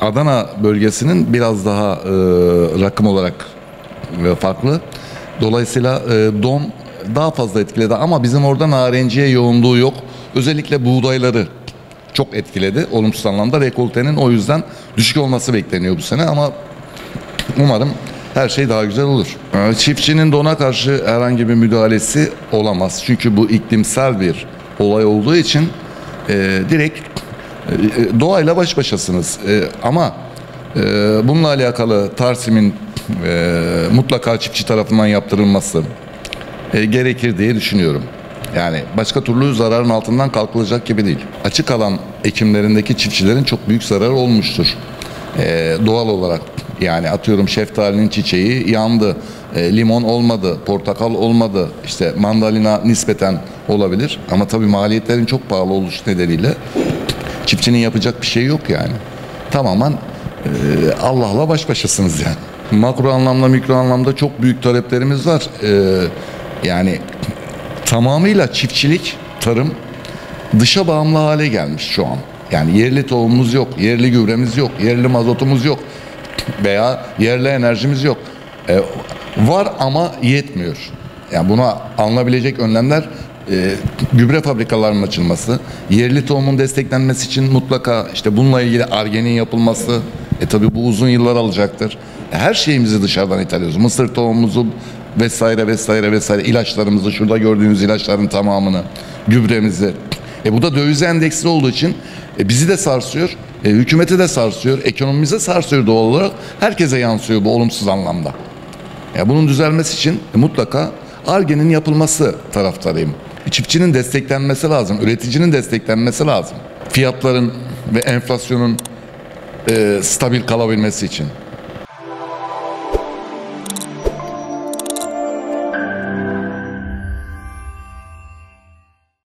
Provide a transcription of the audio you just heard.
Adana bölgesinin biraz daha rakım olarak farklı. Dolayısıyla don daha fazla etkiledi ama bizim orada narenciye yoğunluğu yok. Özellikle buğdayları çok etkiledi olumsuz anlamda. Rekoltenin o yüzden düşük olması bekleniyor bu sene ama umarım her şey daha güzel olur. Çiftçinin dona karşı herhangi bir müdahalesi olamaz. Çünkü bu iklimsel bir olay olduğu için direkt doğayla baş başasınız. Ama bununla alakalı tarsimin mutlaka çiftçi tarafından yaptırılması gerekir diye düşünüyorum. Yani başka türlü zararın altından kalkılacak gibi değil. Açık alan ekimlerindeki çiftçilerin çok büyük zararı olmuştur. Doğal olarak yani atıyorum şeftalinin çiçeği yandı, limon olmadı, portakal olmadı, işte mandalina nispeten olabilir. Ama tabii maliyetlerin çok pahalı oluşu nedeniyle çiftçinin yapacak bir şey yok yani. Tamamen Allah'la baş başasınız yani. Makro anlamda, mikro anlamda çok büyük taleplerimiz var. Yani tamamıyla çiftçilik, tarım dışa bağımlı hale gelmiş şu an. Yani yerli tohumumuz yok, yerli gübremiz yok, yerli mazotumuz yok veya yerli enerjimiz yok. Var ama yetmiyor. Yani buna alınabilecek önlemler gübre fabrikalarının açılması, yerli tohumun desteklenmesi için mutlaka işte bununla ilgili Ar-Ge'nin yapılması. Tabii bu uzun yıllar alacaktır. Her şeyimizi dışarıdan ithal ediyoruz. Mısır tohumumuzu vesaire vesaire vesaire, ilaçlarımızı, şurada gördüğünüz ilaçların tamamını, gübremizi. Bu da döviz endeksli olduğu için bizi de sarsıyor, hükümeti de sarsıyor, ekonomimize sarsıyor doğal olarak. Herkese yansıyor bu olumsuz anlamda. Bunun düzelmesi için mutlaka Ar-Ge'nin yapılması taraftarıyım. Çiftçinin desteklenmesi lazım, üreticinin desteklenmesi lazım. Fiyatların ve enflasyonun stabil kalabilmesi için.